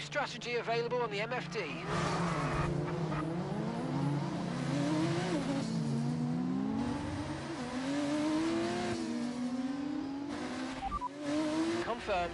strategy available on the MFD. Confirmed.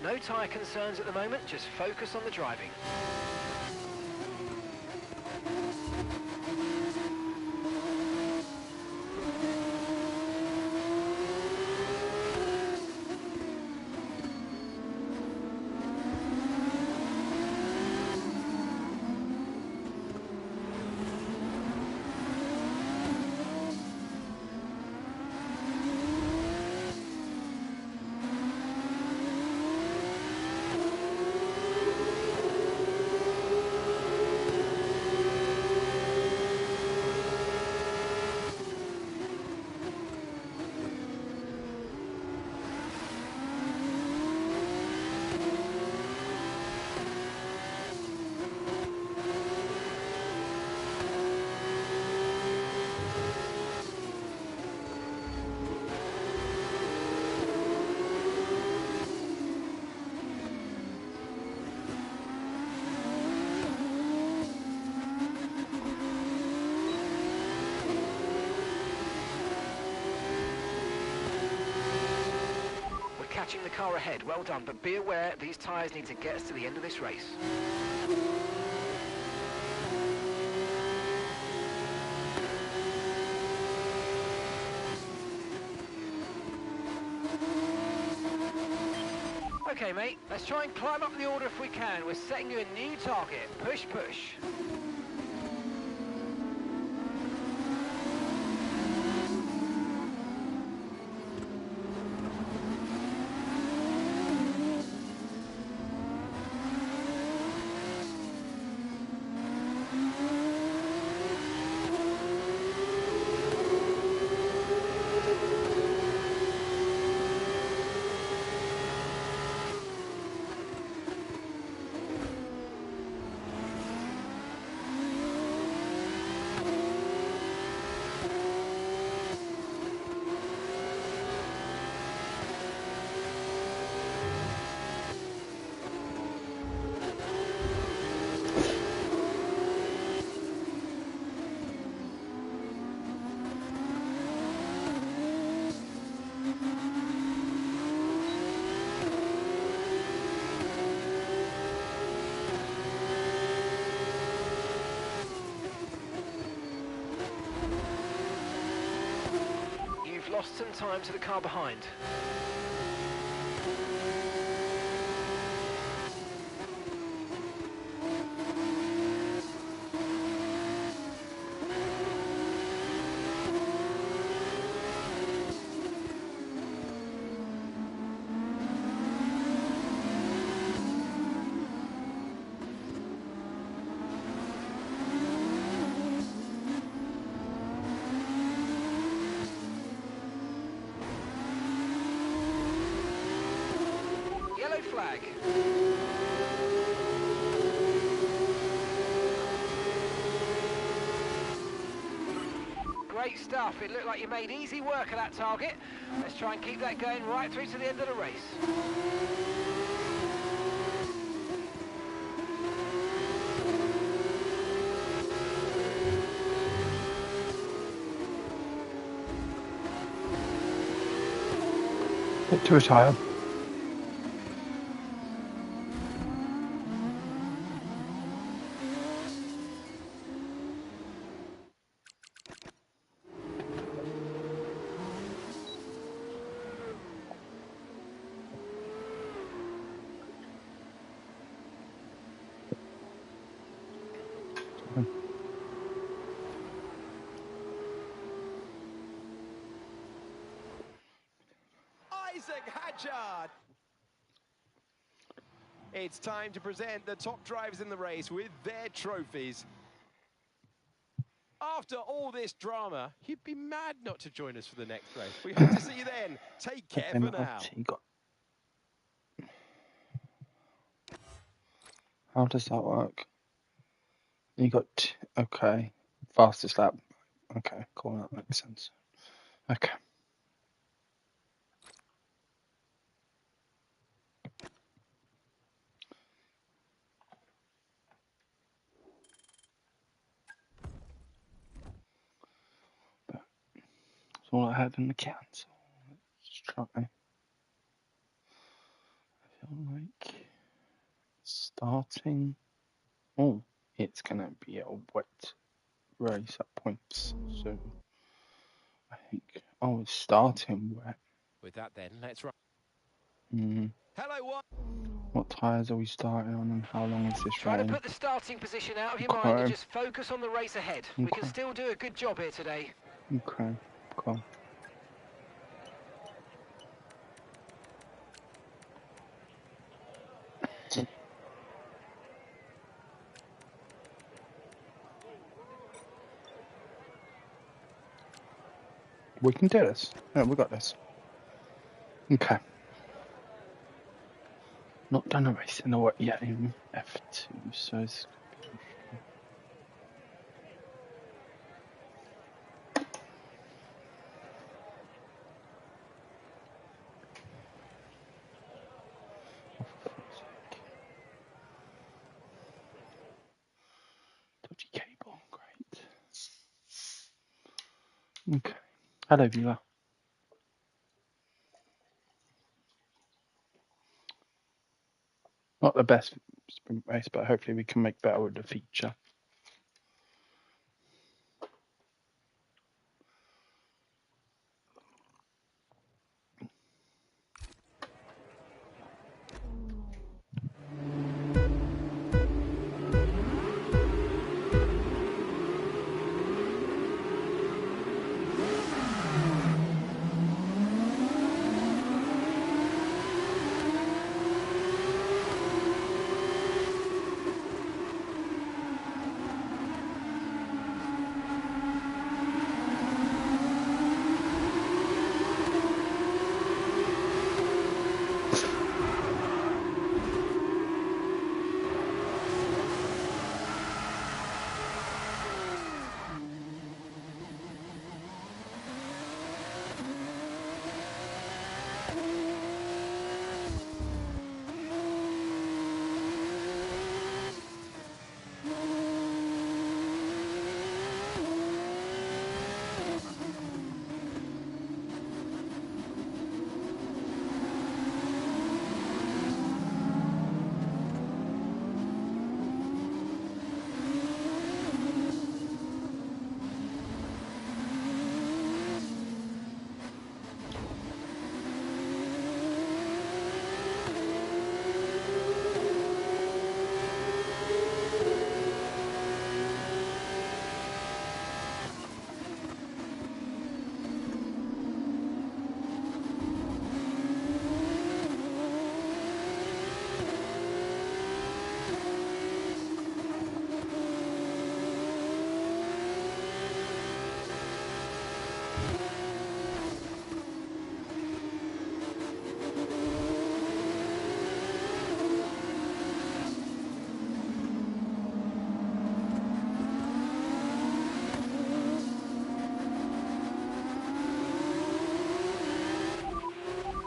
No tyre concerns at the moment, just focus on the driving. touching the car ahead. Well done, but be aware these tyres need to get us to the end of this race. Okay, mate, let's try and climb up the order if we can. We're setting you a new target. Push, push. You've lost some time to the car behind. Yellow flag. Great stuff. It looked like you made easy work of that target. Let's try and keep that going right through to the end of the race. Bit too tired. It's time to present the top drivers in the race with their trophies. After all this drama, you'd be mad not to join us for the next race. We hope to see you then. Take care for now. How does that work? You got, okay, fastest lap. Okay, cool, that makes sense. Okay. But that's all I had in the can, so let's try. I feel like starting. Oh, it's gonna be a wet race at points, so I think. Oh, it's starting wet. With that then, let's run. Hello, what tyres are we starting on and how long is this Try rain? to put the starting position out of your mind and just focus on the race ahead. We can still do a good job here today. Okay, cool. We can do this. Yeah, we got this. Okay. Not done a race in a what yet in F2, so it's dodgy cable, great. Okay. Hello, viewer. Not the best sprint race, but hopefully we can make better with the feature.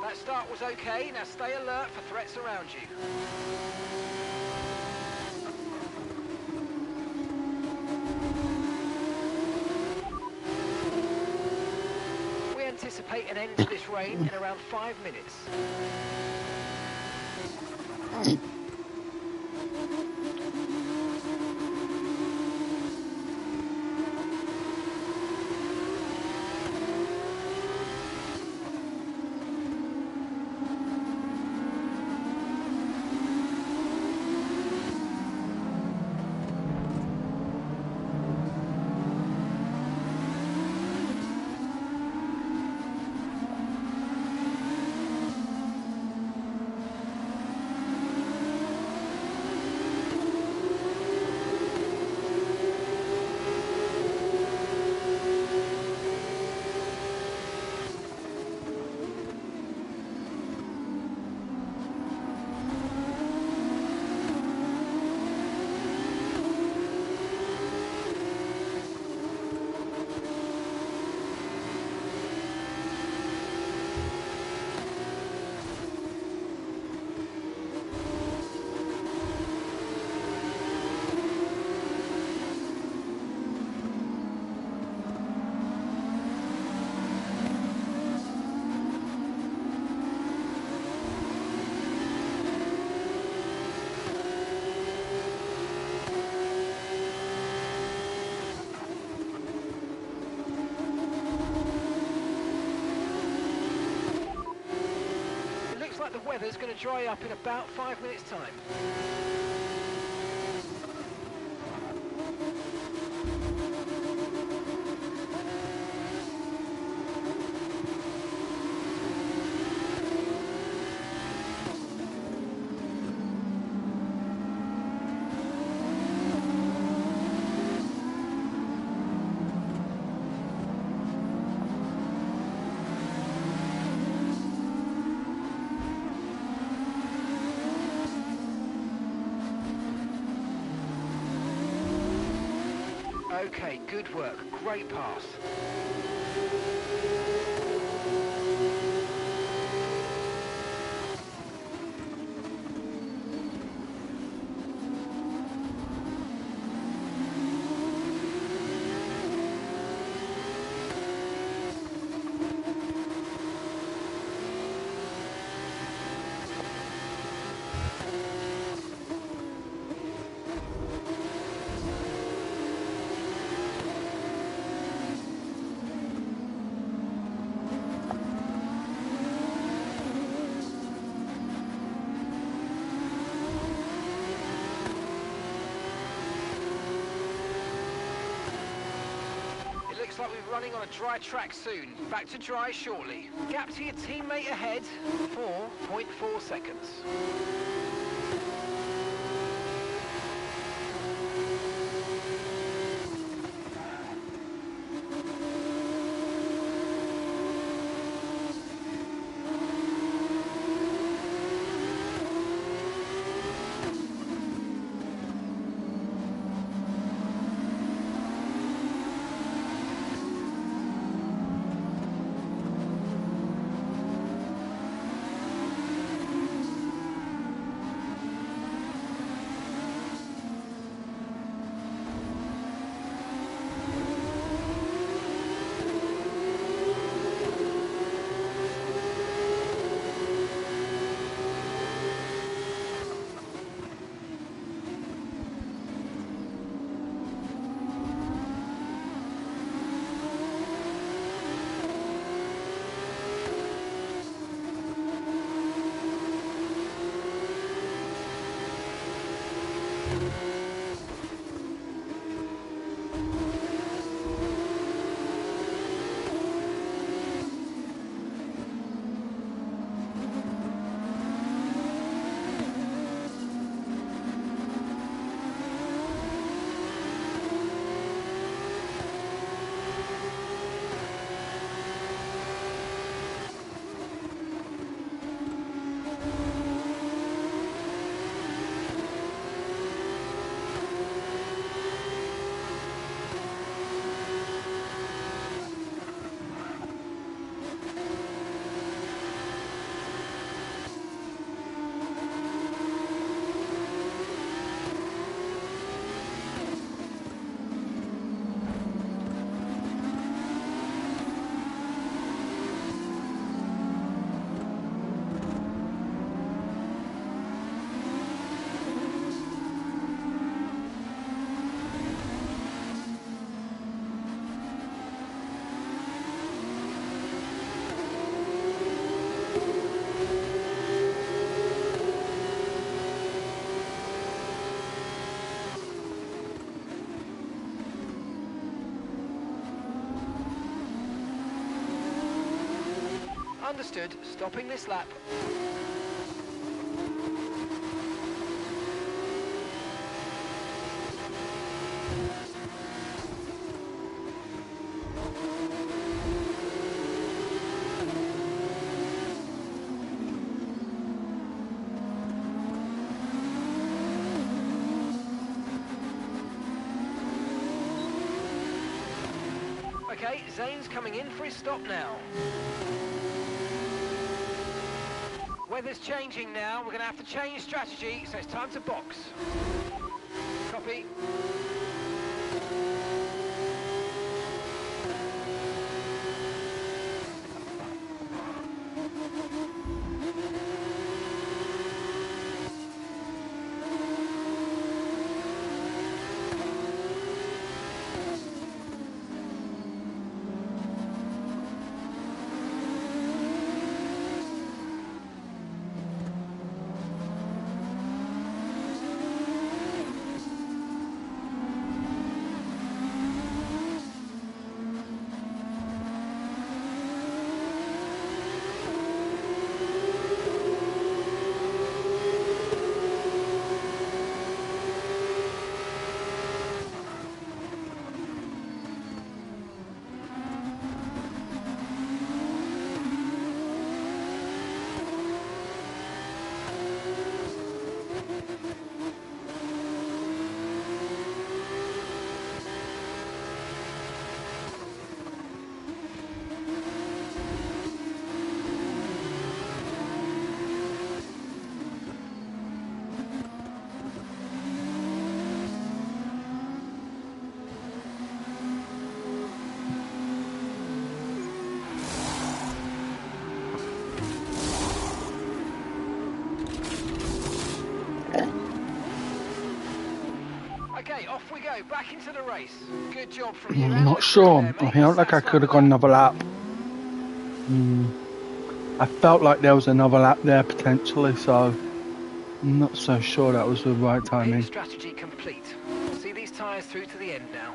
That start was okay, now stay alert for threats around you. We anticipate an end to this rain in around 5 minutes. Like the weather's going to dry up in about 5 minutes' time. Okay, good work. Great pass. we'll be running on a dry track soon. Back to dry shortly. Gap to your teammate ahead, 4.4 seconds. Understood. Stopping this lap. Okay, Zane's coming in for his stop now. Weather's changing now. We're going to have to change strategy, so it's time to box. Copy. Okay, off we go, back into the race. Good job from you. I'm not sure. I felt like I could have gone another lap. I felt like there was another lap there potentially, so I'm not so sure that was the right timing. Strategy complete. See these tyres through to the end now.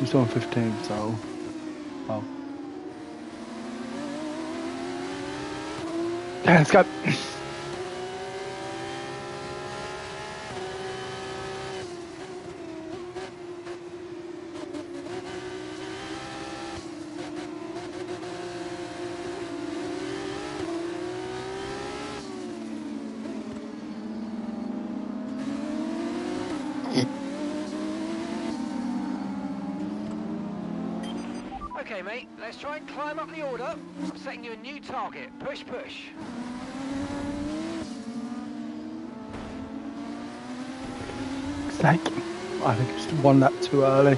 He's on 15, so. Oh. Yeah, let's go. Okay, mate, let's try and climb up the order. I'm setting you a new target. Push, push. Mistake. I think it's one lap too early.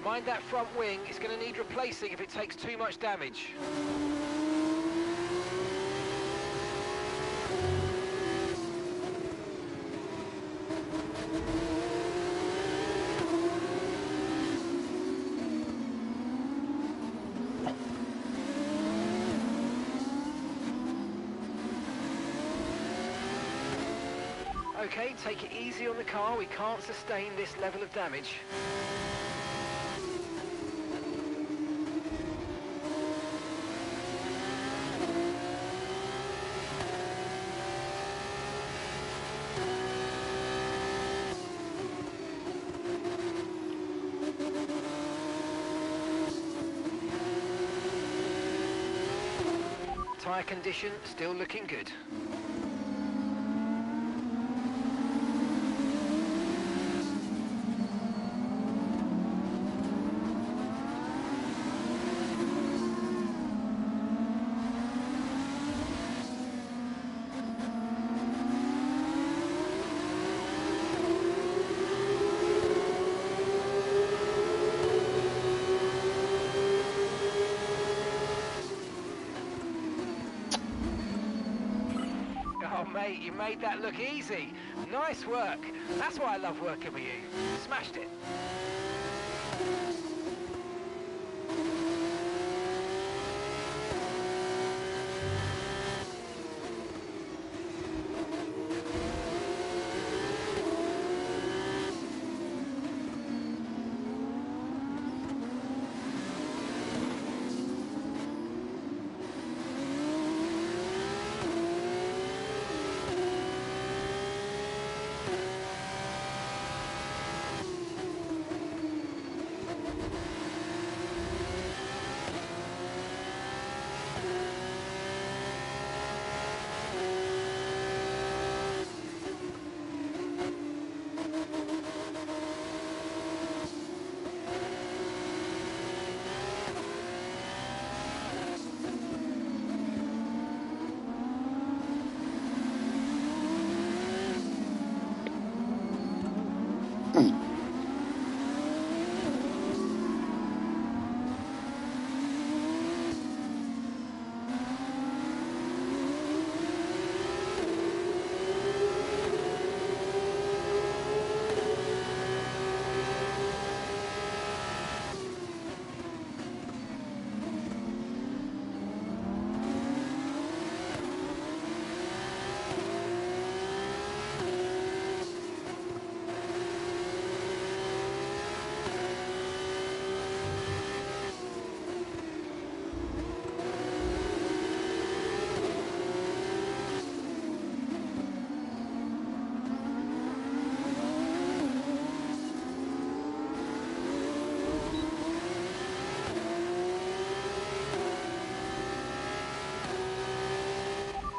Mind that front wing, it's going to need replacing if it takes too much damage. Okay, take it easy on the car, we can't sustain this level of damage. Tyre condition still looking good. Oh mate, you made that look easy. Nice work. That's why I love working with you. Smashed it.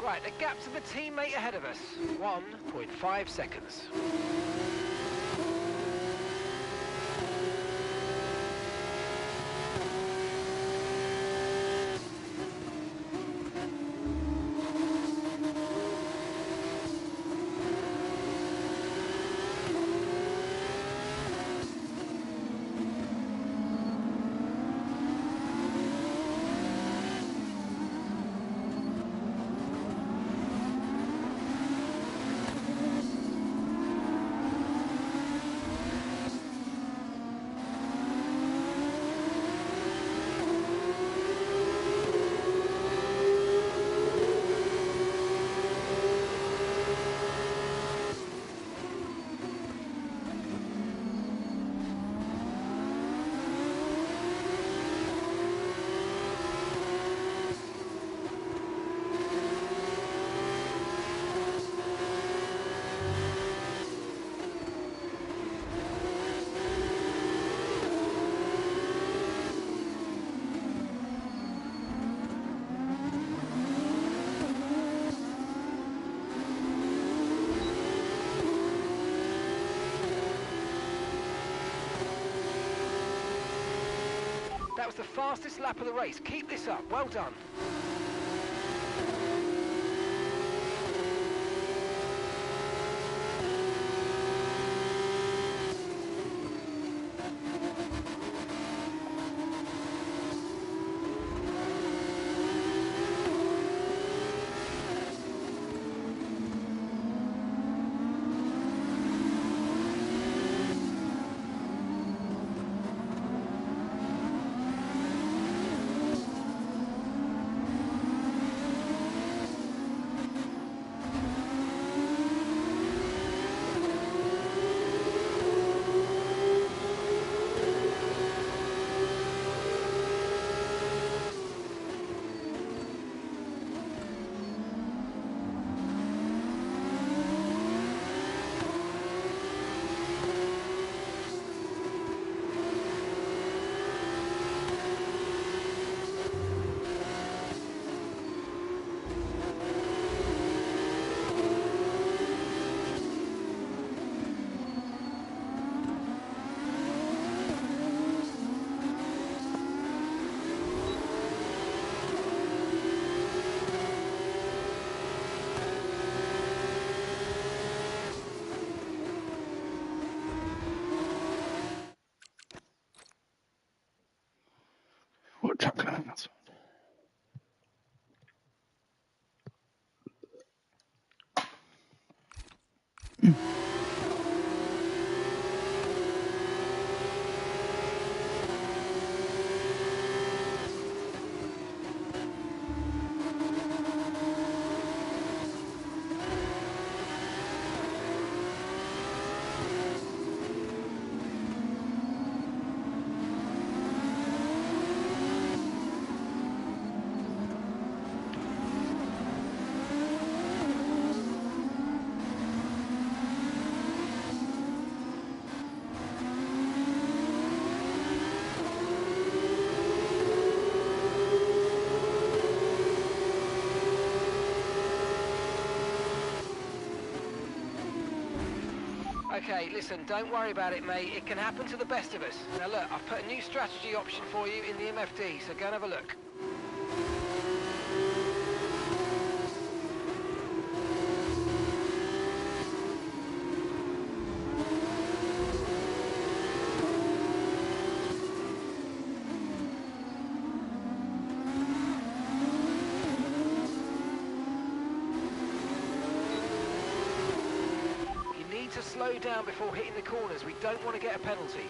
Right, the gap to the teammate ahead of us, 1.5 seconds. That was the fastest lap of the race. Keep this up. Well done. What track am I outside? Okay, listen, don't worry about it, mate. It can happen to the best of us. Now look, I've put a new strategy option for you in the MFD, so go and have a look. You need to slow down before hitting the corners. We don't want to get a penalty.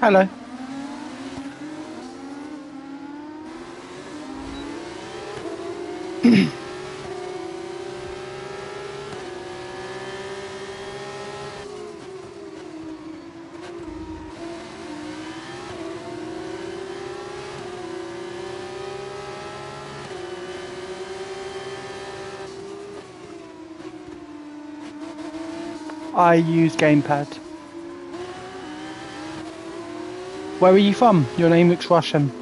Hello. I use gamepad. Where are you from? Your name looks Russian.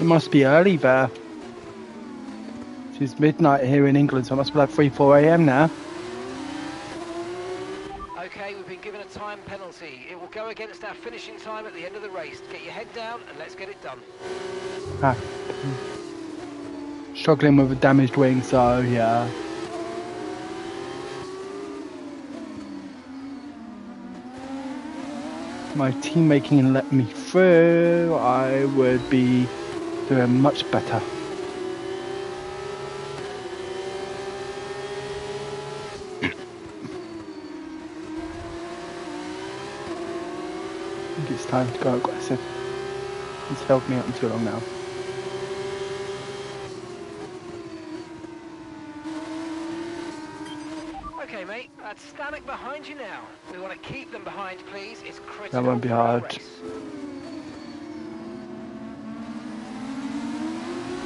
It must be early there. It's midnight here in England, so it must be like 3, 4 a.m. now. Okay, we've been given a time penalty. It will go against our finishing time at the end of the race. Get your head down and let's get it done. Ah. Struggling with a damaged wing, so yeah. My teammate can let me through, I would be doing much better. I think it's time to go aggressive. It's held me up too long now. Okay, mate, that's Stanek behind you now. We want to keep them behind, please. It's critical. That won't be for our hard. race.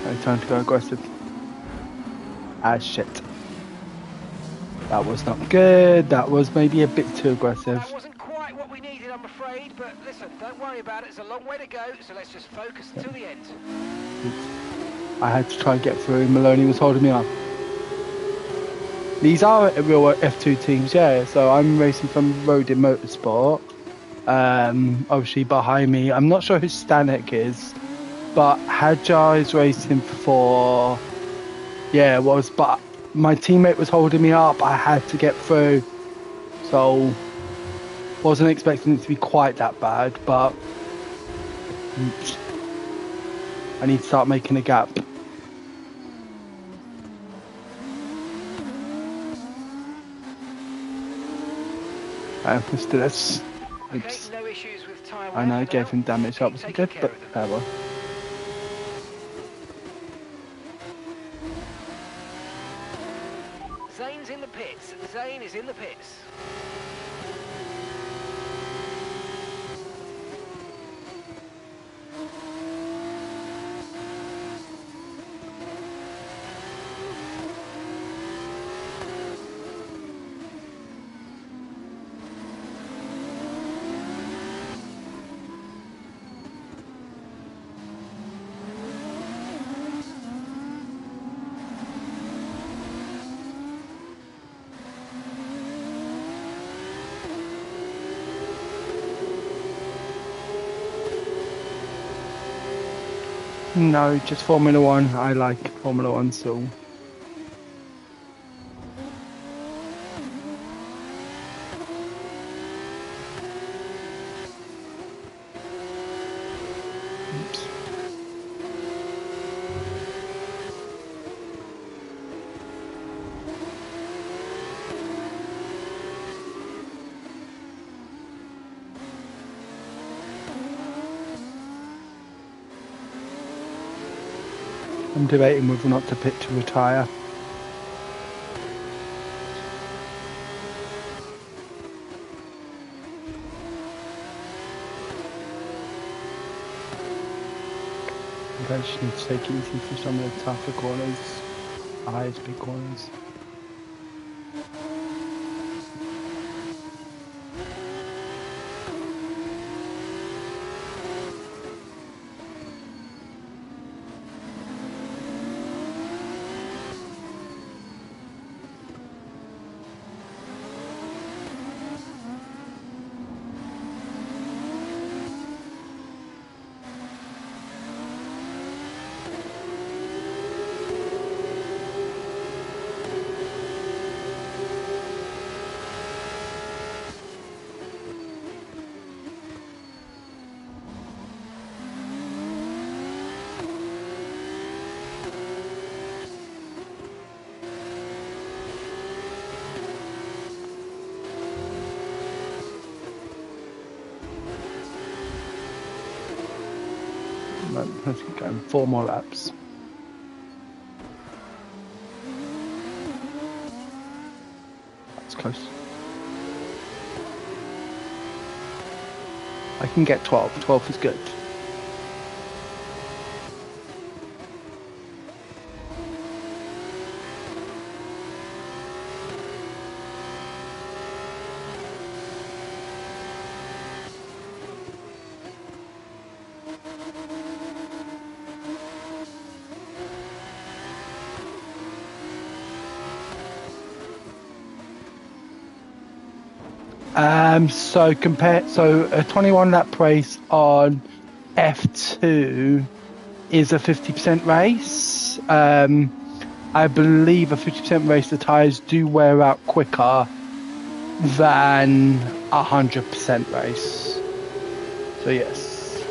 Okay, time to go aggressive. Ah, shit. That was not good. That was maybe a bit too aggressive. That wasn't quite what we needed, I'm afraid, but listen, don't worry about it. It's a long way to go, so let's just focus until the end. I had to try and get through. Maloney was holding me up. These are real F2 teams, yeah. So I'm racing from Rodin Motorsport. Obviously behind me, I'm not sure who Stanek is, but Hadjar is racing for. Yeah, it was, but my teammate was holding me up. I had to get through, so wasn't expecting it to be quite that bad. But I need to start making a gap. Let's do this. Okay, no issues with tyre wear. I know I for gave now. him damage. Keep That wasn't taking good, care but of them. there well. Zane's in the pits. Zane is in the pits. No, just Formula One. I like Formula One, so. Oops. I'm debating whether or not to pit to retire. I think I just need to take it easy for some of the tougher corners, the highest big corners. Let's keep going. 4 more laps. That's close. I can get 12. 12 is good. So a 21 lap race on F2 is a 50% race. I believe a 50% race, the tyres do wear out quicker than 100% race. So yes.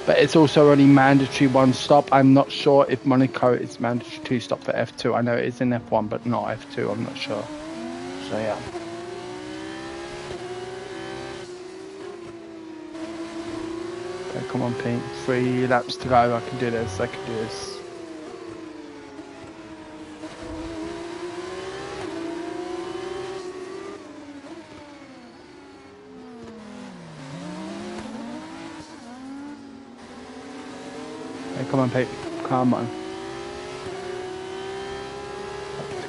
But it's also only mandatory one stop. I'm not sure if Monaco is mandatory 2 stop for F2. I know it is in F1, but not F2. I'm not sure. So yeah. Okay, come on, Pete. 3 laps to go. I can do this. I can do this. Okay, come on, Pete. Come on.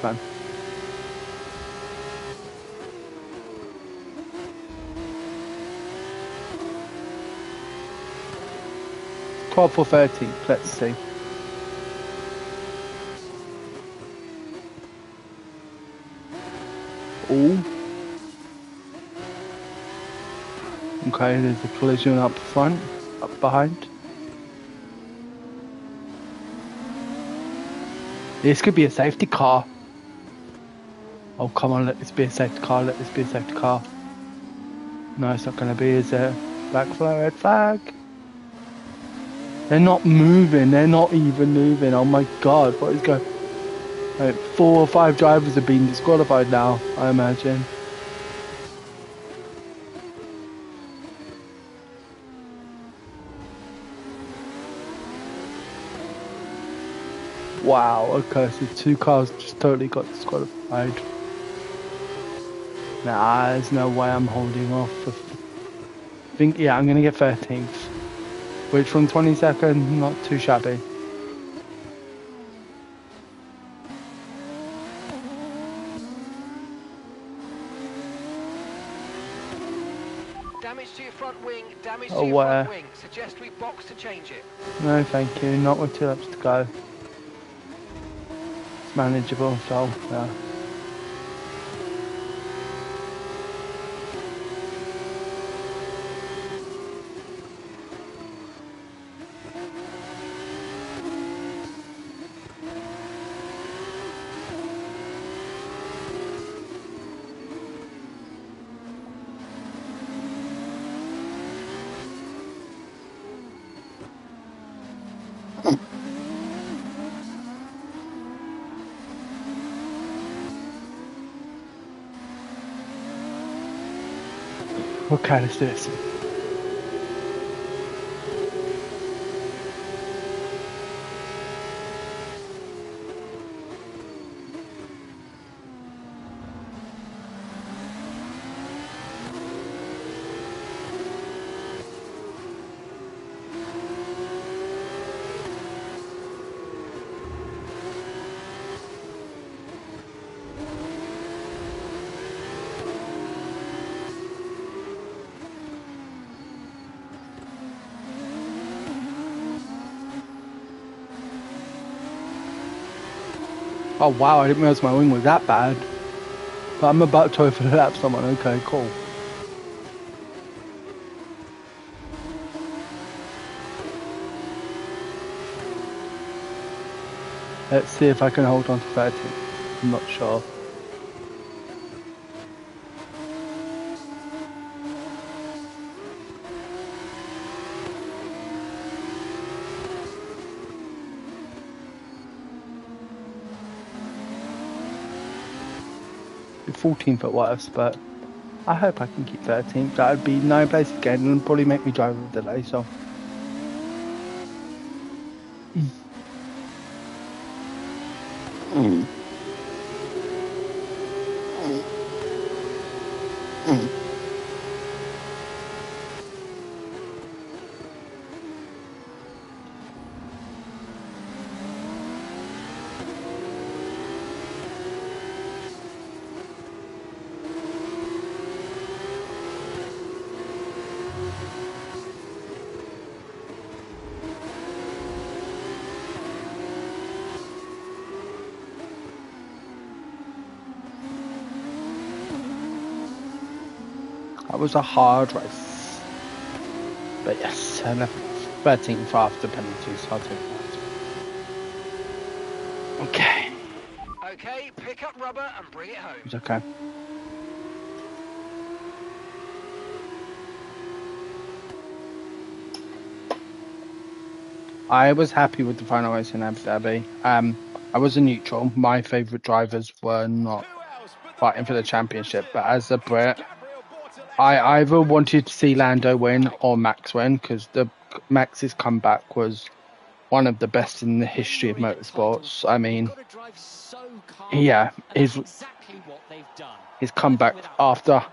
Come on. 12th or 13th. Let's see. Oh. Okay, there's a collision up front, up behind. This could be a safety car. Oh, come on, let this be a safety car, let this be a safety car. No, it's not going to be, is it? Black flag, red flag. They're not moving, they're not even moving. Oh my god, what is going on? Like 4 or 5 drivers have been disqualified now, I imagine. Wow, okay, so 2 cars just totally got disqualified. Nah, there's no way I'm holding off. I think, yeah, I'm going to get 13th. Which from 22nd, not too shabby. Damage to your front wing, damage to your front wing. Suggest we box to change it. No, thank you. Not with 2 laps to go. It's manageable, so yeah. Okay, let's do this. Oh wow, I didn't realize my wing was that bad. But I'm about to open it up someone. Okay, cool. Let's see if I can hold on to 30. I'm not sure. Be 14th at worst, but I hope I can keep 13th. That would be 9th place again and probably make me drive with delay, so. That was a hard race. But yes, 13th after penalties. I'll take that. Okay. Okay, pick up rubber and bring it home. It's okay. I was happy with the final race in Abu Dhabi. I was a neutral. My favourite drivers were not fighting for the championship, but as a Brit, I either wanted to see Lando win or Max win, because Max's comeback was one of the best in the history of motorsports. I mean, yeah, his comeback after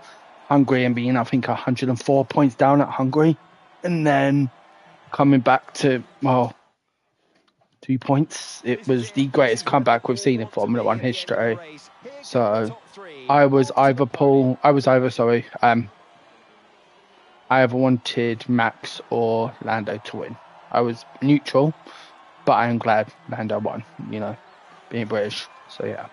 Hungary and being, I think, 104 points down at Hungary, and then coming back to, well, 2 points. It was the greatest comeback we've seen in Formula One history. So I either wanted Max or Lando to win. I was neutral, but I am glad Lando won, you know, being British. So yeah.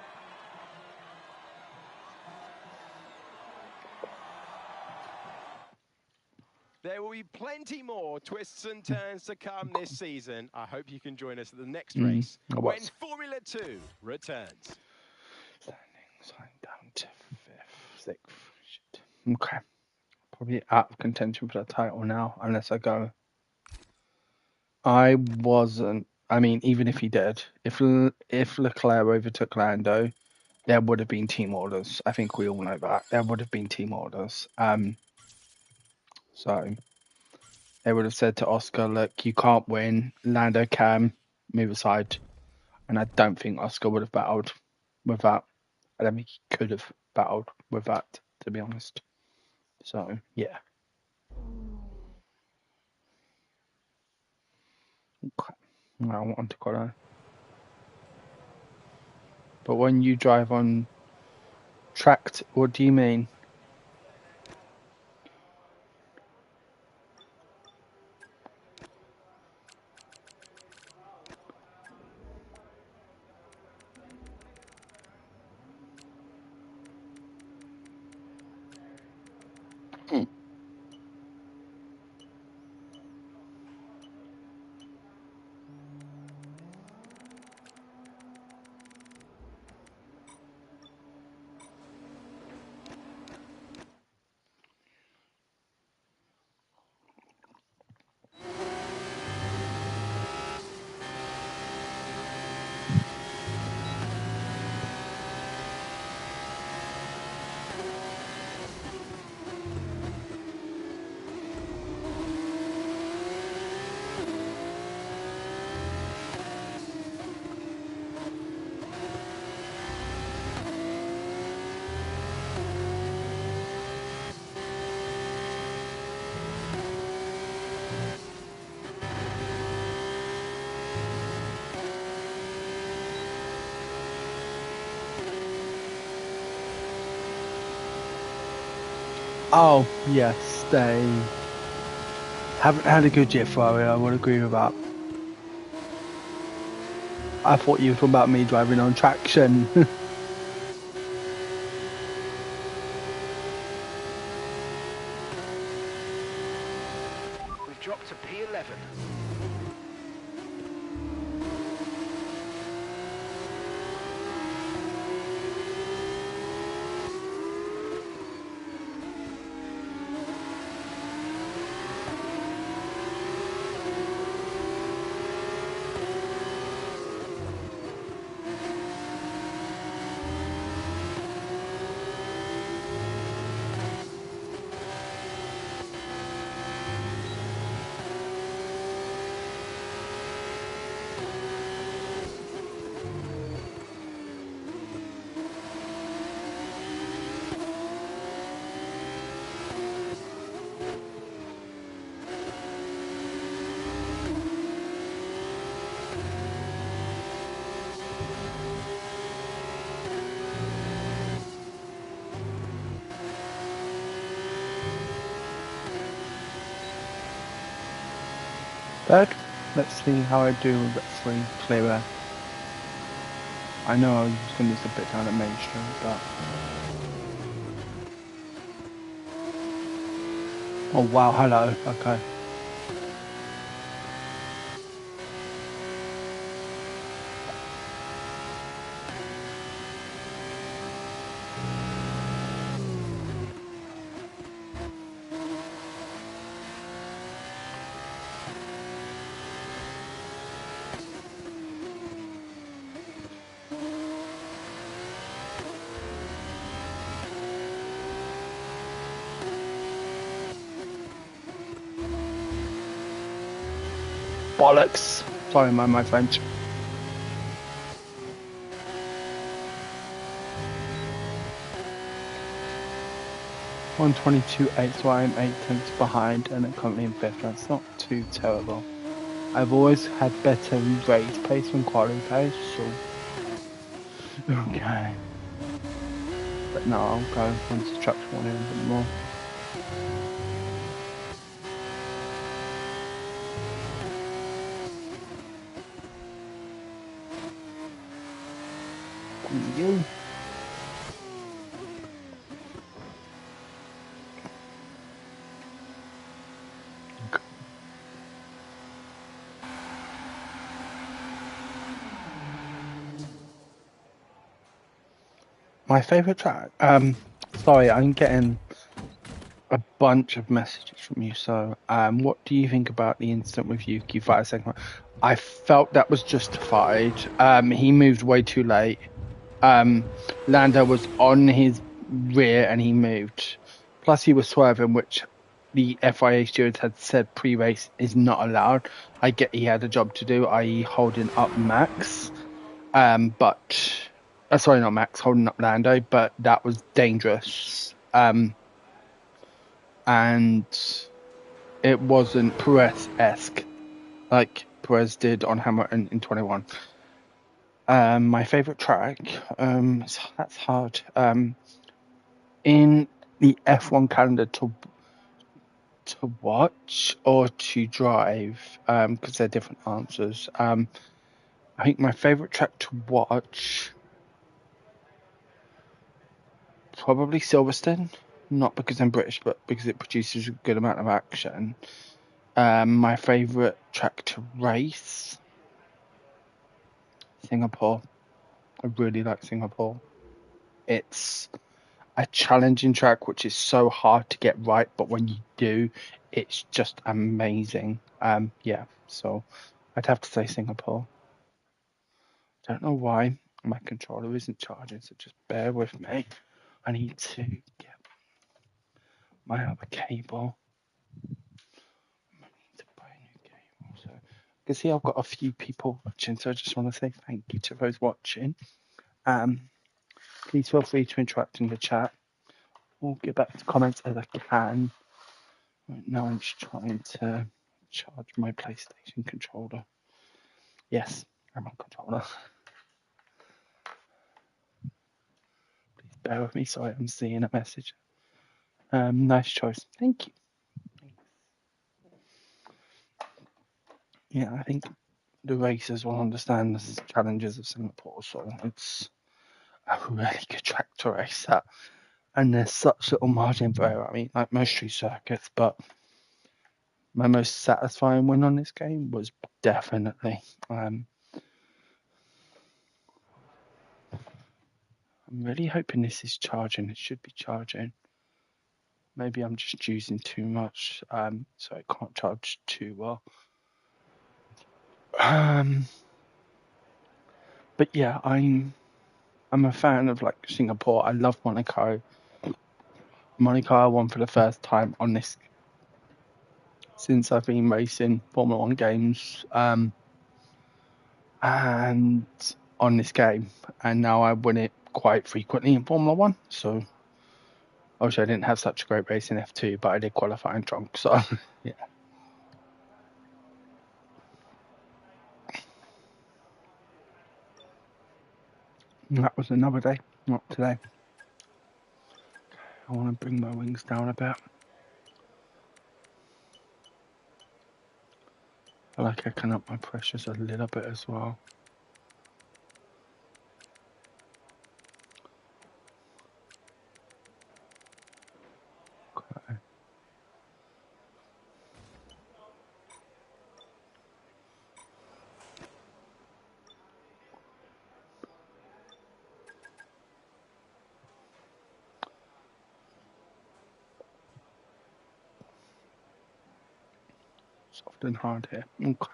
There will be plenty more twists and turns to come this season. I hope you can join us at the next race when Formula 2 returns. Standing down to 5th, 6th. Shit. Okay. Probably out of contention for the title now, unless I go. I wasn't. I mean, even if he did, if Leclerc overtook Lando, there would have been team orders. I think we all know that. There would have been team orders. So they would have said to Oscar, look, you can't win. Lando can move aside. And I don't think Oscar would have battled with that. I don't think he could have battled with that, to be honest. So, yeah. Okay. I want to go. But when you drive on tracked, what do you mean? Oh, yes, they haven't had a good year, Ferrari. I would agree with that. I thought you were talking about me driving on traction. We've dropped to P11. Third, let's see how I do with that 3 clearer. I know I was going to do a bit down at Main Street, but Oh wow, hello. Okay. Bollocks. Sorry, my French. 122.8, so I'm 8 tenths behind and I'm currently in 5th. That's not too terrible. I've always had better race pace than quality pace, so okay. But no, I'll go once the track's worn in a bit more. You. My favourite track. Sorry, I'm getting a bunch of messages from you. So, what do you think about the incident with Yuki 5 seconds? I felt that was justified. He moved way too late. Lando was on his rear and he moved. Plus, he was swerving, which the FIA stewards had said pre-race is not allowed. I get he had a job to do, i.e., holding up Max. But sorry, not Max, holding up Lando, but that was dangerous. And it wasn't Perez-esque like Perez did on Hamilton in 21. My favorite track, that's hard. In the F1 calendar to watch or to drive, because they're different answers. I think my favorite track to watch, probably Silverstone, not because I'm British, but because it produces a good amount of action. My favorite track to race, Singapore. I really like Singapore. It's a challenging track, which is so hard to get right, but when you do, it's just amazing. Yeah, so I'd have to say Singapore. Don't know why my controller isn't charging, so just bear with me. I need to get my other cable. I need to buy a new cable. So you can see I've got a few people watching, so I just want to say thank you to those watching. Please feel free to interact in the chat or get back to comments as I can. Right now I'm just trying to charge my PlayStation controller. Yes, I'm on controller. Please bear with me. Sorry, I'm seeing a message. Nice choice. Thank you. Yeah, I think the racers will understand the challenges of Singapore, so it's a really good track to race at. And there's such little margin for error. I mean, like most street circuits, but my most satisfying win on this game was definitely. I'm really hoping this is charging. It should be charging. Maybe I'm just using too much, so it can't charge too well. But yeah, I'm a fan of like Singapore. I love Monaco. Monaco I won for the first time on this since I've been racing Formula One games, and on this game, and now I win it quite frequently in Formula One. So obviously I didn't have such a great race in F2, but I did qualify in trunk. So yeah. That was another day, not today. I want to bring my wings down a bit. I like I can up my pressures a little bit as well. Okay. Soft and hard here. Okay.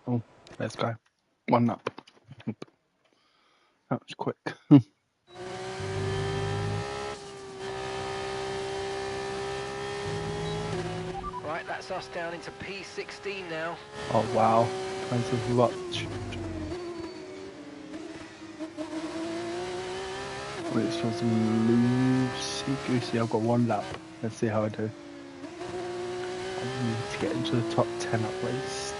Oh, let's go. One up. That was quick. Right, that's us down into P16 now. Oh wow, kinds of rutch. Wait, this was loosey-goosey. I've got one lap. Let's see how I do. I need to get into the top 10 at least.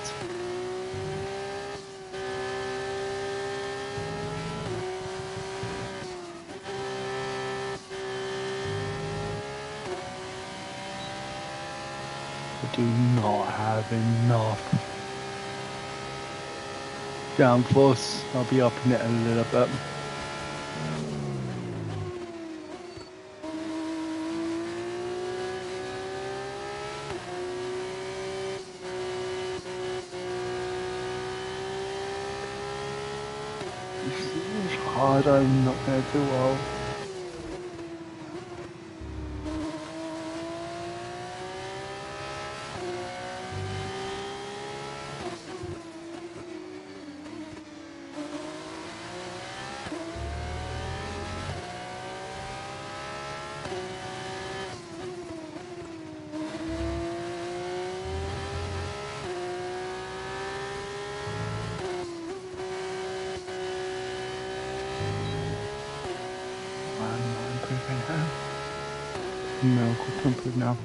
I do not have enough downforce. I'll be upping it a little bit. It's hard, I'm not going to do well. I'm improving now. Miracle to improve now.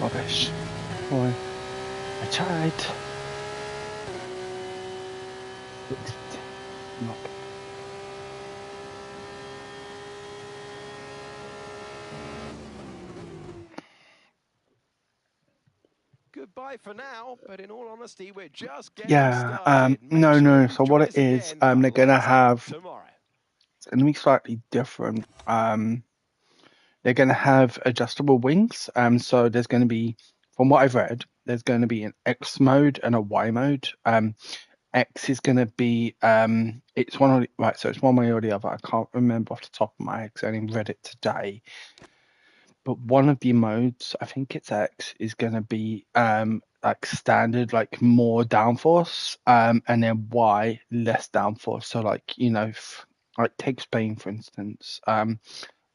Rubbish. Boy, I tried. Not. Goodbye for now, but in all honesty, we're just getting Yeah, started. no. So what it is, they're gonna have. Tomorrow. It's gonna be slightly different. They're gonna have adjustable wings. So there's gonna be, from what I've read, there's going to be an X mode and a Y mode. X is going to be it's one or right, so it's one way or the other. I can't remember off the top of my head because I only read it today. But one of the modes, I think it's X, is going to be like standard, like more downforce, and then Y less downforce. So like like take Spain for instance.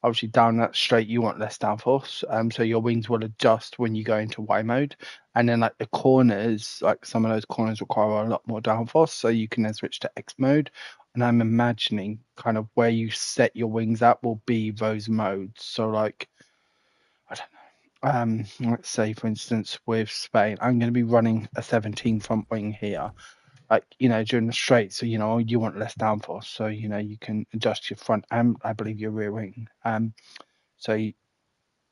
Obviously down that straight you want less downforce, so your wings will adjust when you go into Y mode, and then like the corners, like some of those corners require a lot more downforce, so you can then switch to X mode. And I'm imagining kind of where you set your wings at will be those modes. So like, I don't know, let's say for instance with Spain, I'm going to be running a 17 front wing here, like during the straight, so you want less downforce, so you can adjust your front and I believe your rear wing, so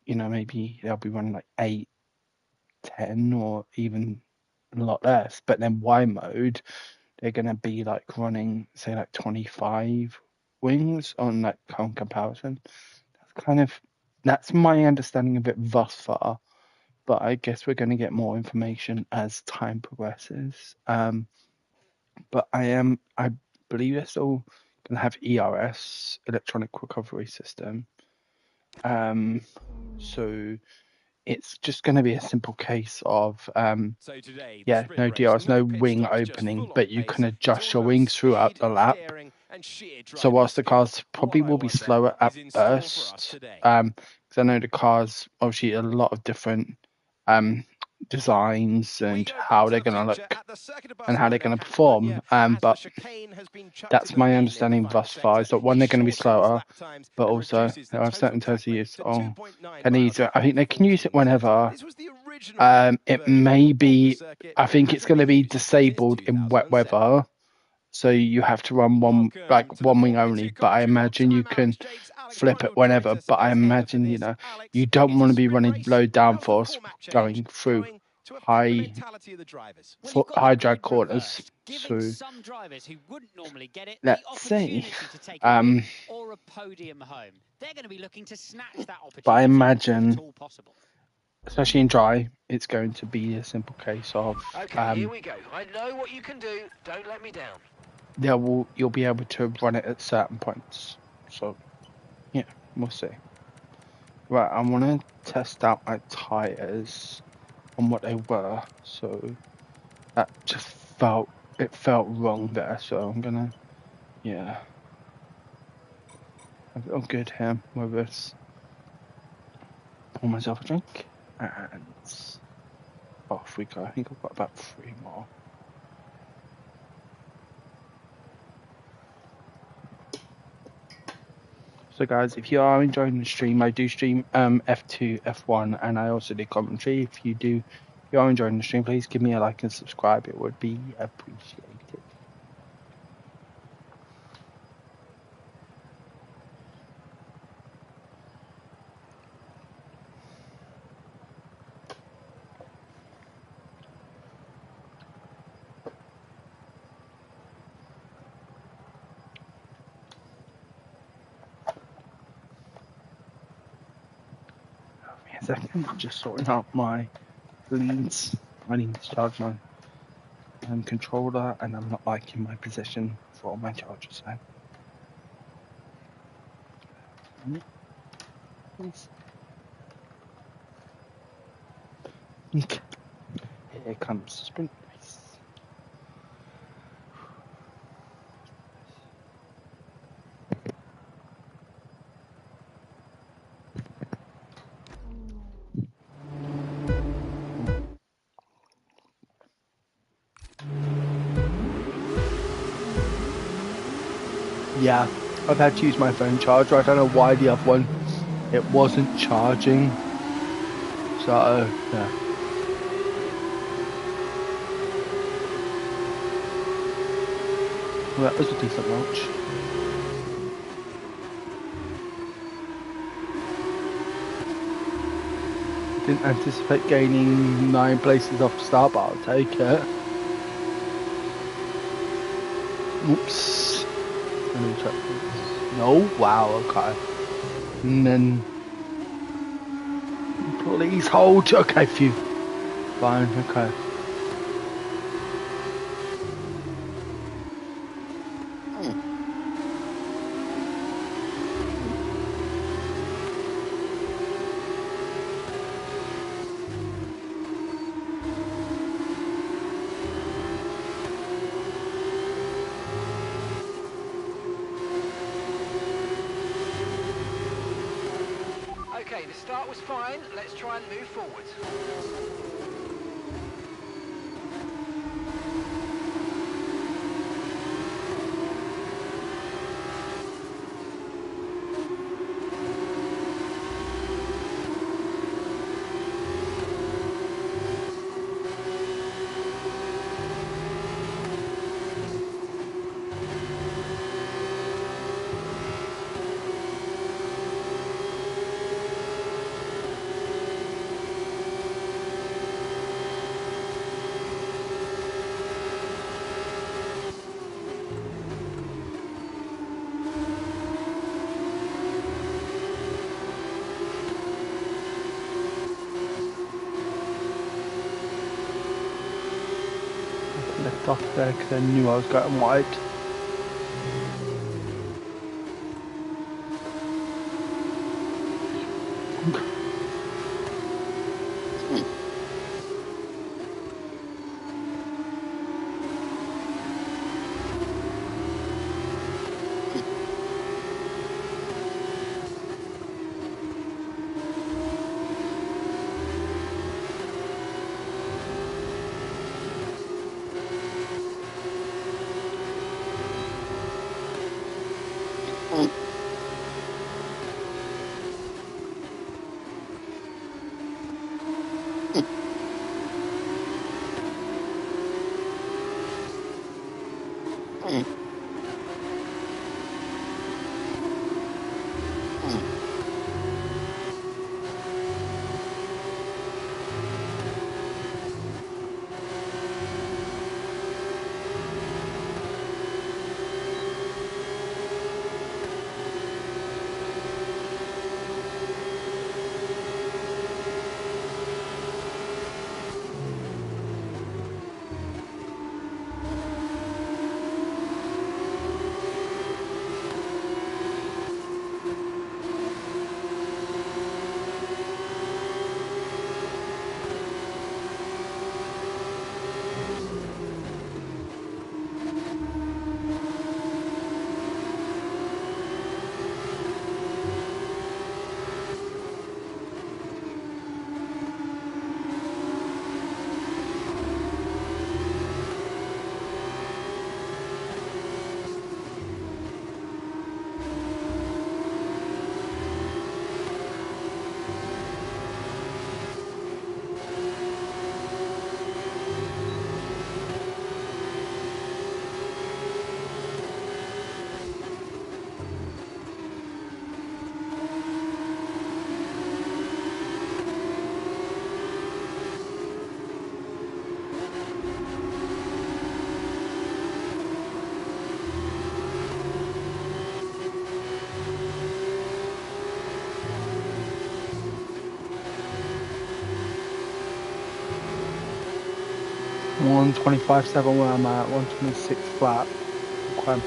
maybe they'll be running like 8, 10, or even a lot less. But then Y mode, they're going to be like running say like 25 wings on like current comparison. That's my understanding of it thus far, but I guess we're going to get more information as time progresses. But I believe they're still going to have ERS, electronic recovery system. So it's just going to be a simple case of no DRS, no wing opening, but you can adjust your wings throughout the lap. So whilst the cars probably will be slower at first, because I know the cars obviously a lot of different designs and how they're going to look and how they're going to perform, but that's my understanding thus far, is that one, they're going to be slower, but also there are certain terms to use. I think they can use it whenever. It may be, I think it's going to be disabled in wet weather, so you have to run one wing only, but I imagine you can flip it whenever. But I imagine you don't want to be running low downforce going through to affect the high mentality of the drivers. high drag corners. So some drivers who wouldn't normally get it let's the opportunity see. to take a win or a podium home. They're going to be looking to snatch that opportunity. But I imagine, if at all possible. especially in dry, it's going to be a simple case of Okay, here we go. I know what you can do. Don't let me down. you'll be able to run it at certain points. So yeah, we'll see. Right, I want to test out my tires on what they were. So that just felt wrong there. So I'm gonna a little good here with this. Pour myself a drink and off we go. I think I've got about 3 more. So guys, if you are enjoying the stream, I do stream F2, F1, and I also do commentary. If you are enjoying the stream, please give me a like and subscribe. It would be appreciated. A second, just sorting out my leads. I need to charge my controller, and I'm not liking my position for my charger. So, okay. Here comes the sprint race. Yeah, I've had to use my phone charger. I don't know why the other one, it wasn't charging. So, yeah. Well, that was a decent launch. Didn't anticipate gaining 9 places off the start, but I'll take it. Oops. No, wow, okay. And then, please hold. Okay, phew. Fine, okay. Okay, the start was fine. Let's try and move forwards. Left off there because I knew I was getting wide. 125.7 where I'm at, 126 flat. Okay.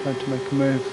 Going to make a move.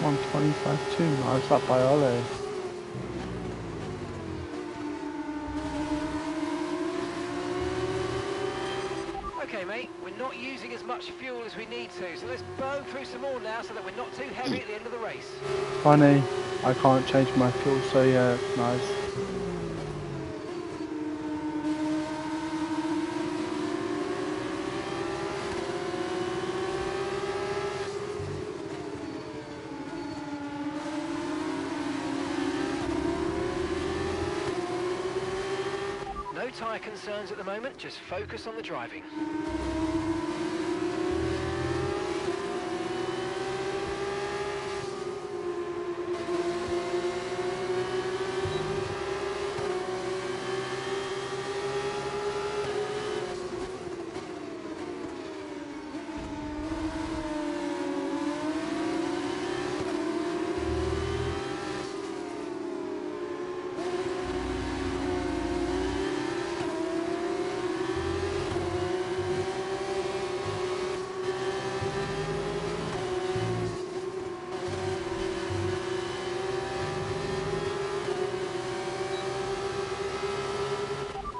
.125.2 miles up by Ollie. Okay, mate, we're not using as much fuel as we need to, so let's burn through some more now so that we're not too heavy at the end of the race. Funny, I can't change my fuel, so yeah, nice. No tyre concerns at the moment, just focus on the driving.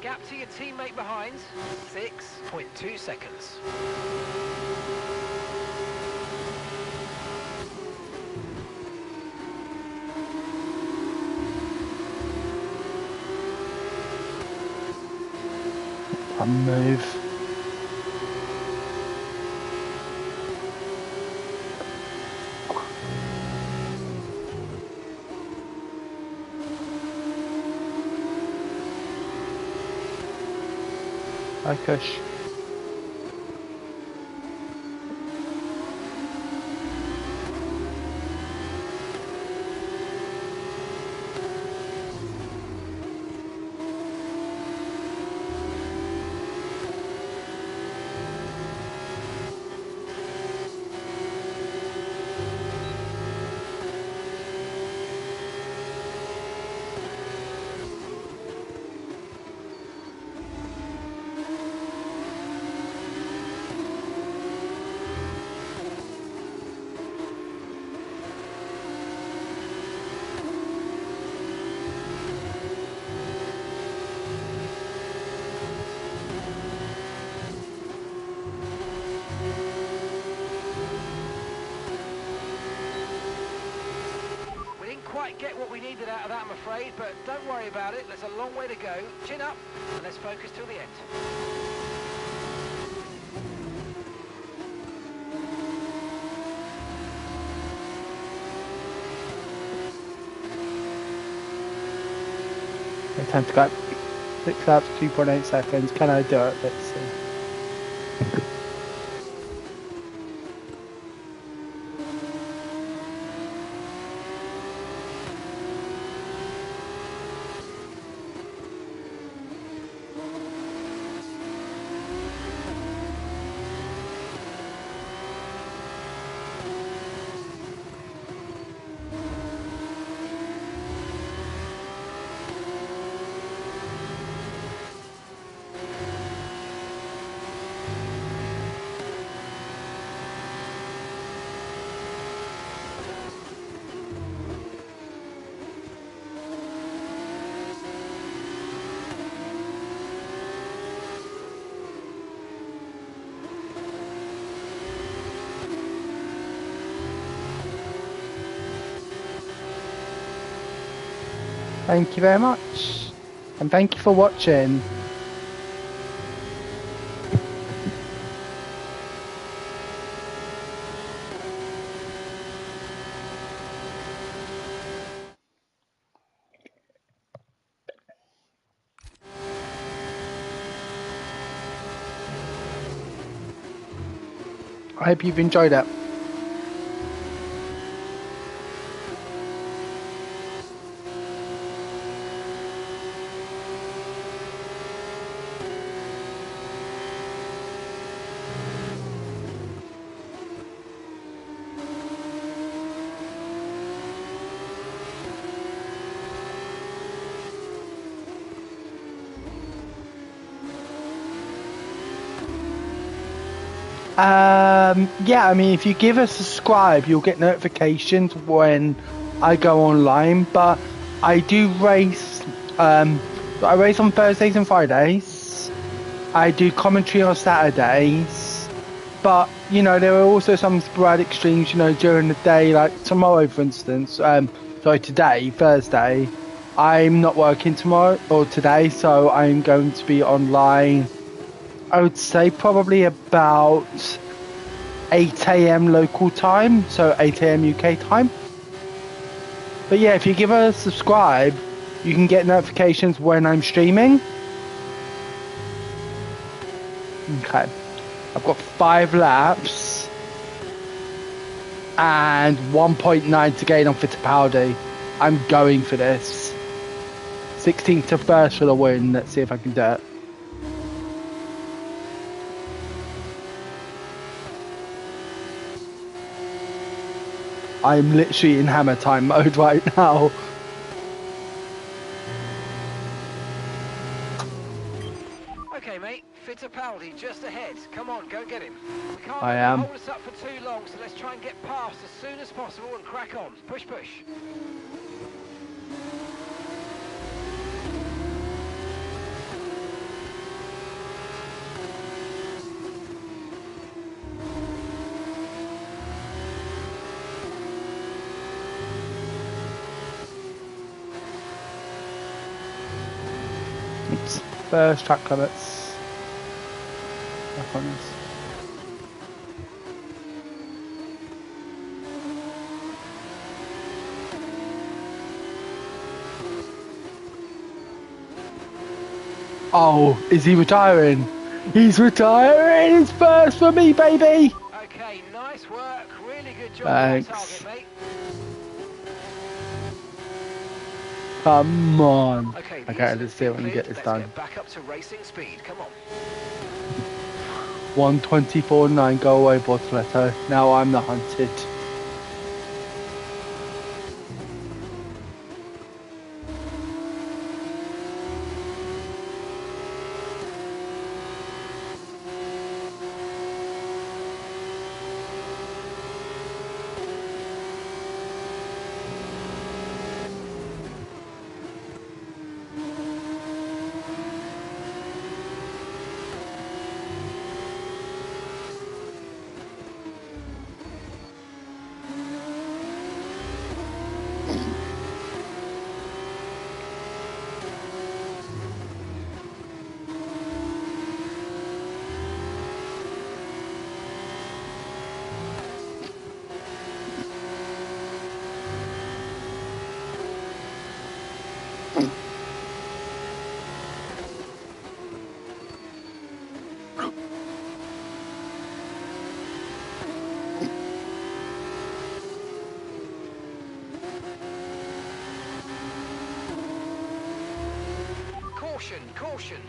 Gap to your teammate behind, 6.2 seconds. A move. Hi, Kush. Quite get what we needed out of that, I'm afraid, but don't worry about it. There's a long way to go. Chin up, and let's focus till the end. Okay, time to go. 6 laps, 2.8 seconds. Can I do it? Let's see. Thank you very much. And thank you for watching. I hope you've enjoyed it. Yeah, I mean, if you give us a subscribe, you'll get notifications when I go online. But I do race. I race on Thursdays and Fridays. I do commentary on Saturdays. But you know, there are also some sporadic streams. You know, during the day, like tomorrow, for instance. Sorry, today, Thursday. I'm not working tomorrow or today, so I'm going to be online. I would say probably about 8 AM local time, so 8 AM UK time. But yeah, if you give us a subscribe, you can get notifications when I'm streaming. Okay, I've got 5 laps and 1.9 to gain on Fittipaldi. I'm going for this. 16th to 1st for the win. Let's see if I can do it. I'm literally in hammer time mode right now. Okay, mate. Fittipaldi just ahead. Come on, go get him. We can't I let am. him hold us up for too long, so let's try and get past as soon as possible and crack on. Push, push. Oops. First track limits. Back on this. Oh, is he retiring? He's retiring! It's first for me, baby! Okay, nice work. Really good job Thanks. on target, mate. Come on. Okay, Okay, let's see if we can get this Let's done. get back up to racing speed. Come on. 124.9, go away, Bortoletto. Now I'm the hunted. Caution, caution.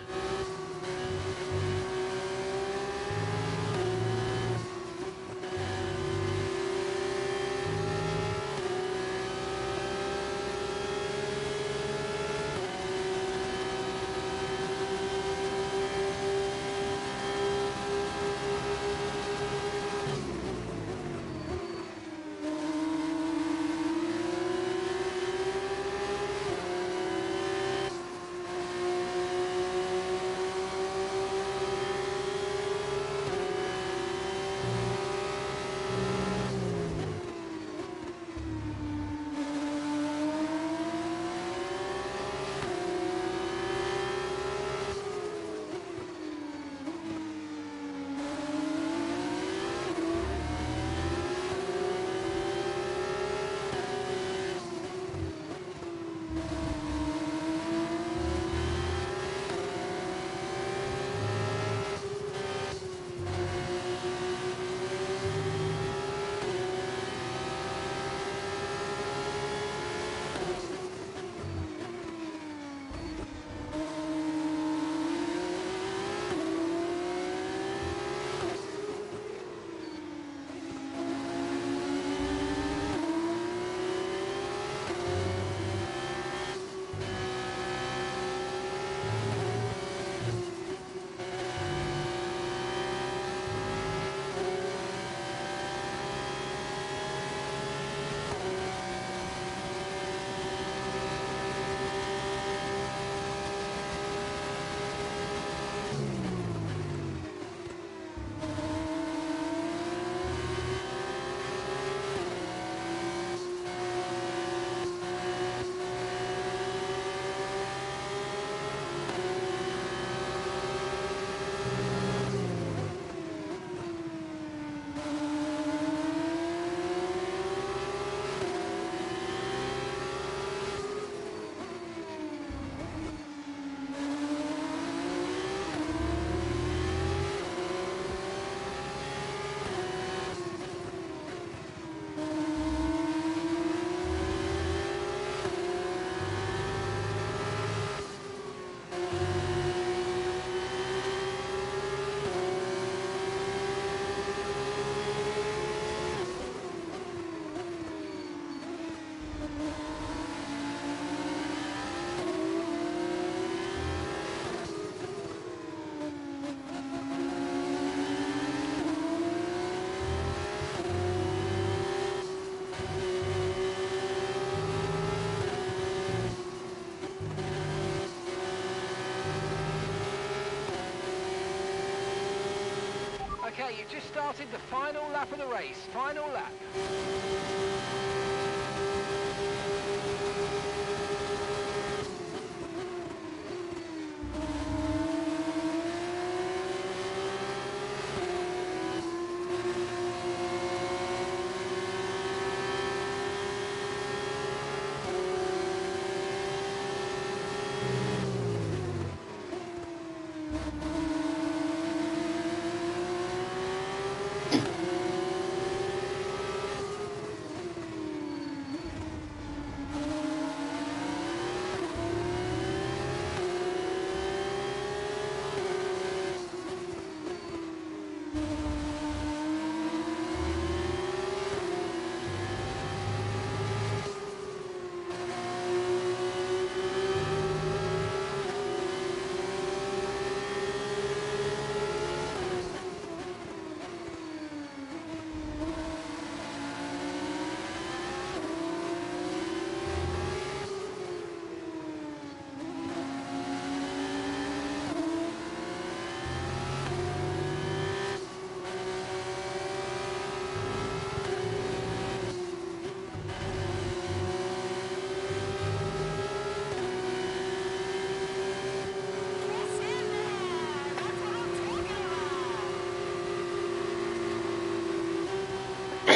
Okay, you've just started the final lap of the race. Final lap.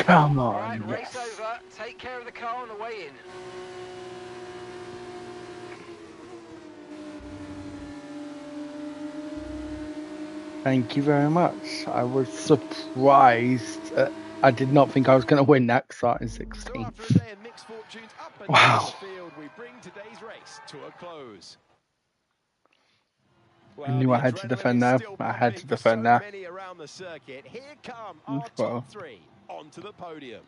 Come All on, right, yes. race over. Take care of the car on the way in. Thank you very much. I was surprised. I did not think I was going to win that starting So 16th. after a day of mixed fortunes up and down the field, we bring today's race to a close. I knew I had to defend now. I had to defend now. Many around the circuit. Here come our top three onto the podium.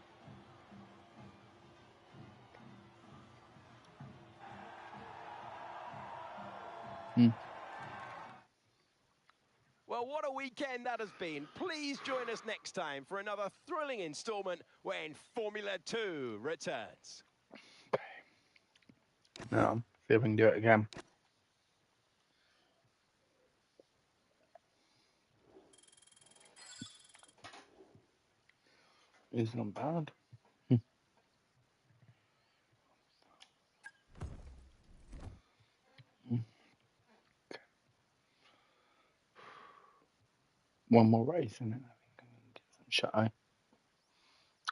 Well, what a weekend that has been. Please join us next time for another thrilling installment when Formula 2 returns. No, see if we can do it again. It's not bad. One more race, and then I think I'm going to get some shut eye.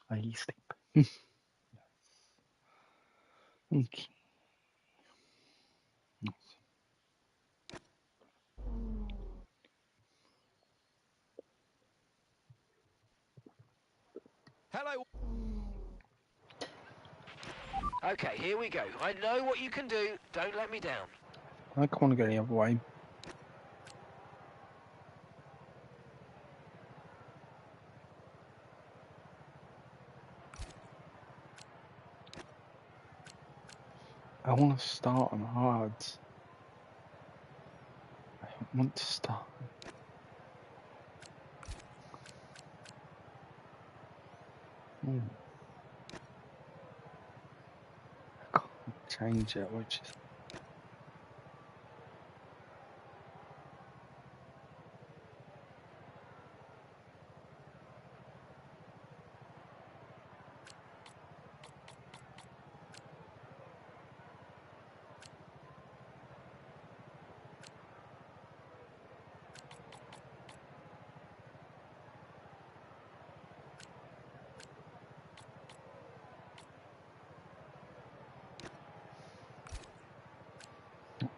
I sleep. Okay. Hello. Okay, here we go. I know what you can do. Don't let me down. I can't want to go the other way. I want to start on hards. I want to start. I can't change it, which is.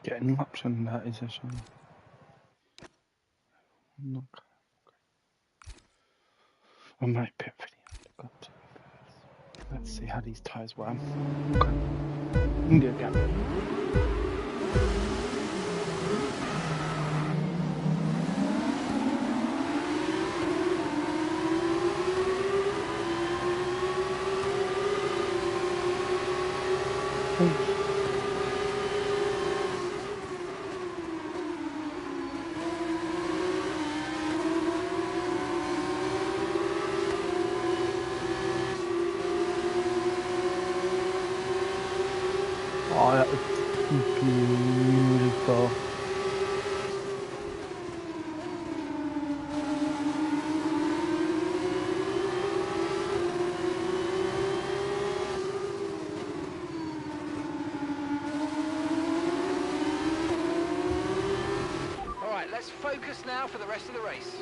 Getting laps on that is a shame. I'm not. I might pit for the undercut. Let's see how these tyres were. Okay. I'm good again. Oh, that was beautiful. focus now for the rest of the race.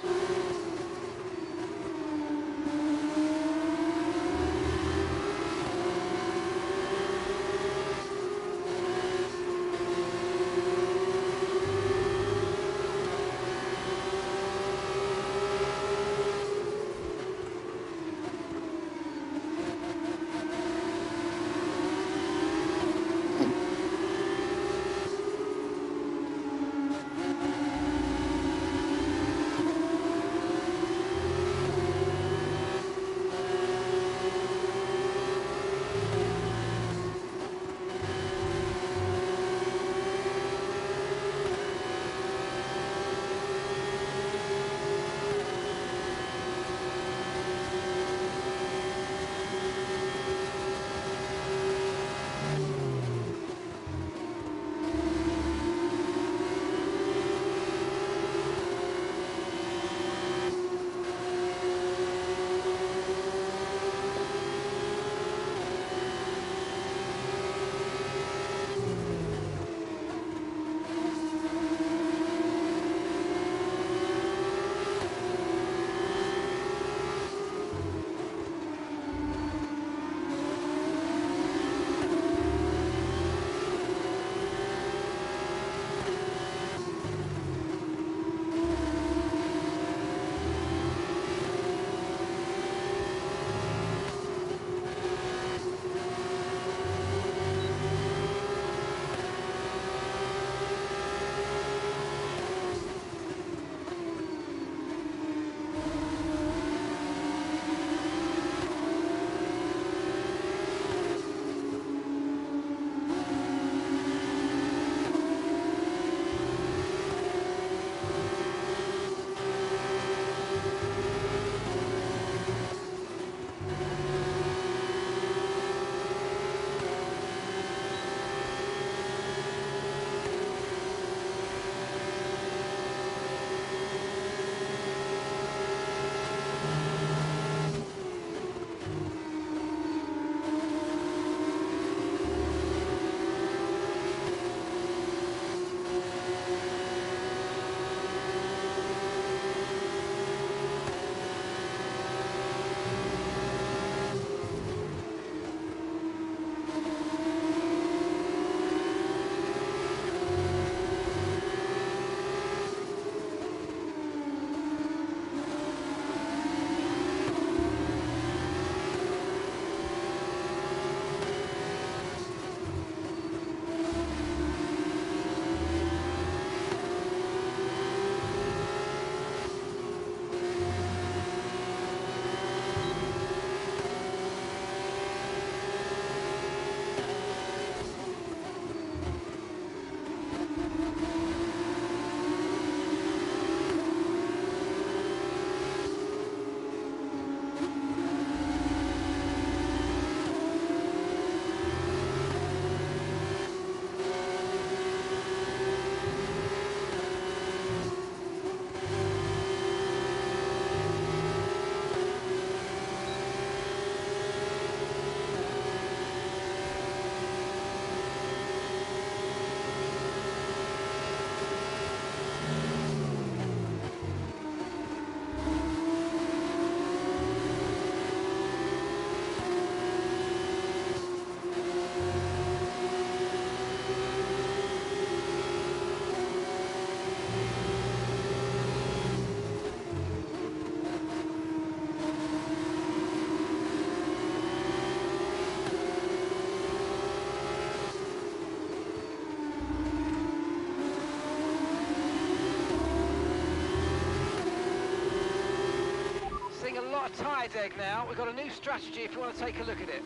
Seeing a lot of tyre deg now. We've got a new strategy if you want to take a look at it.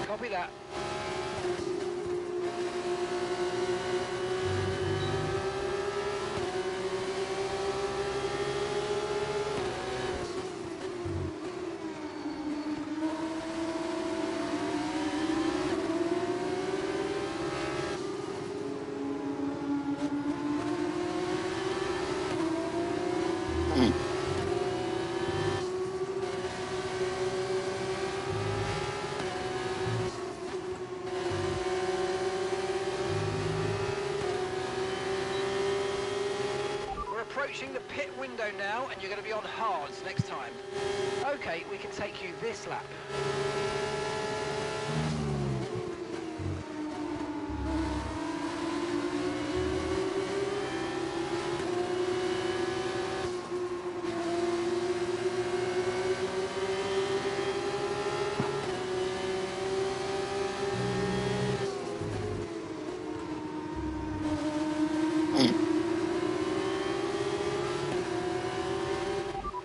Copy that. approaching the pit window now, and you're going to be on hards next time. Okay, we can take you this lap.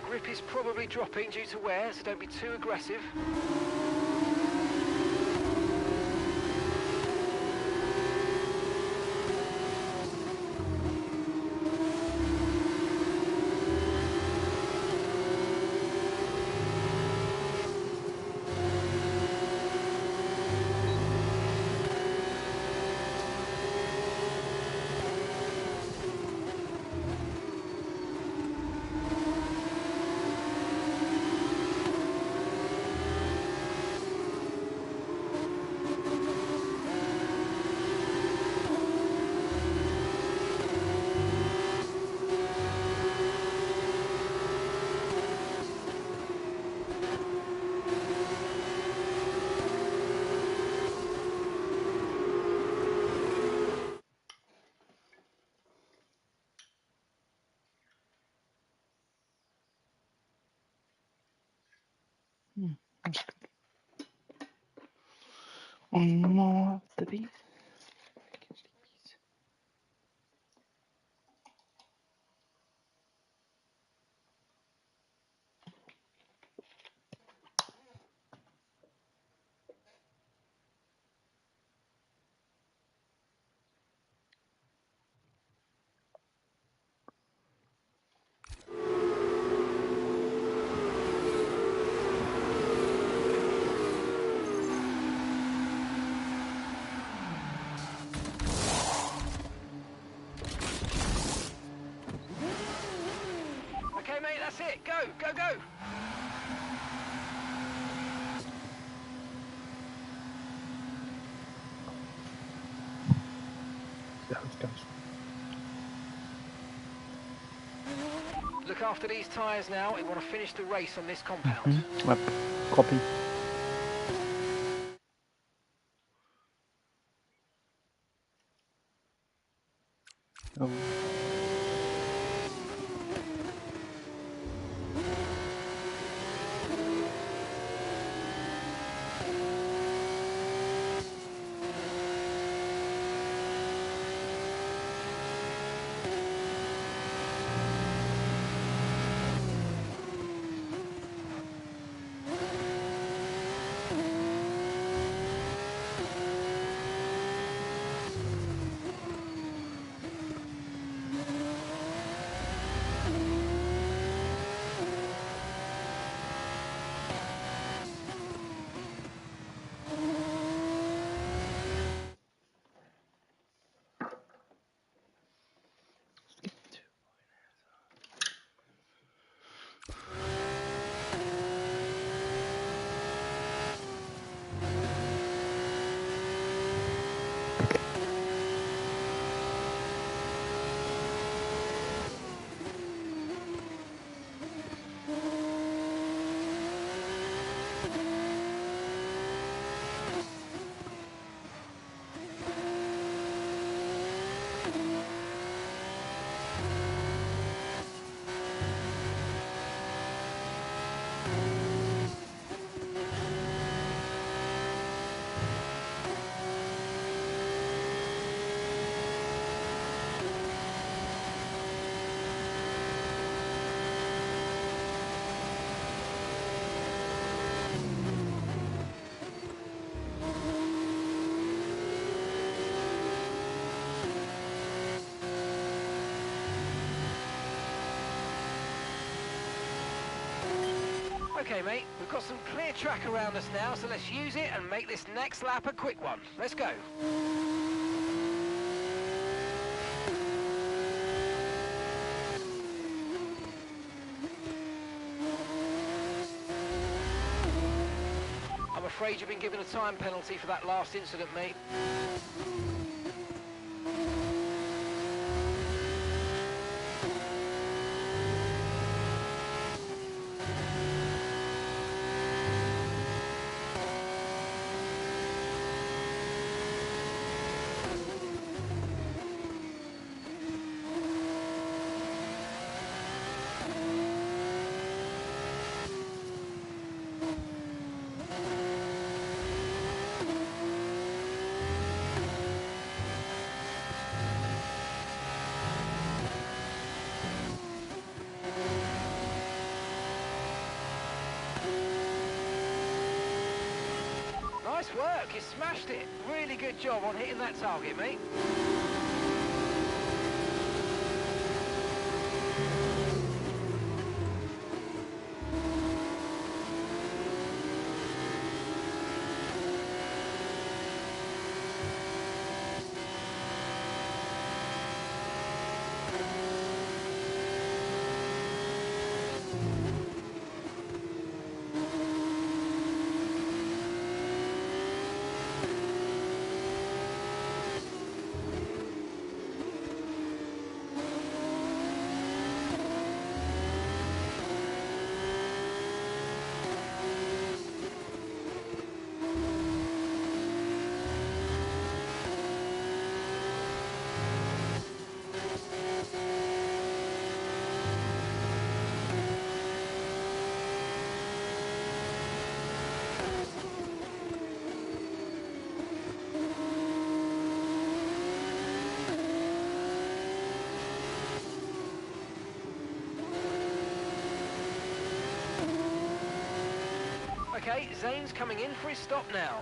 Grip is probably dropping due to wear, so don't be too aggressive. One more after these. Okay, mate, that's it. Go, go, go. See how it goes. Look after these tyres now. We want to finish the race on this compound. Yep. Copy. Oh. Okay, mate, we've got some clear track around us now, so let's use it and make this next lap a quick one. Let's go. I'm afraid you've been given a time penalty for that last incident, mate. Nice work, you smashed it. Really good job on hitting that target, mate. Okay, Zane's coming in for his stop now.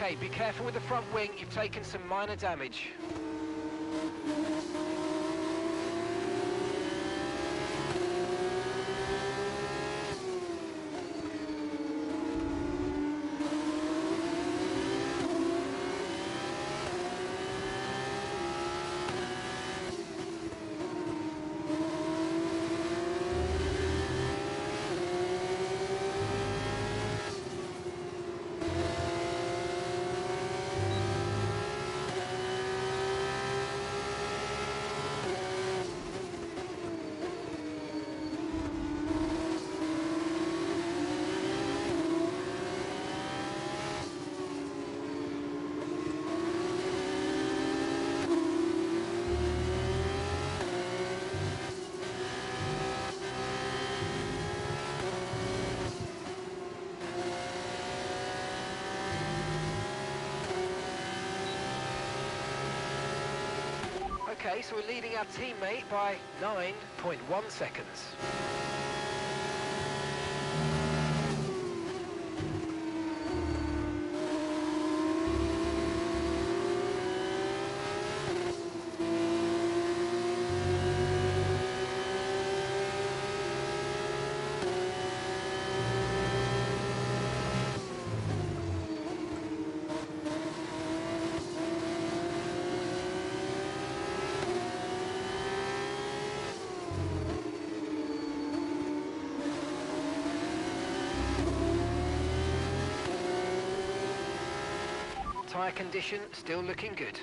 Okay, be careful with the front wing, you've taken some minor damage. Okay, so we're leading our teammate by 9.1 seconds. tyre condition still looking good.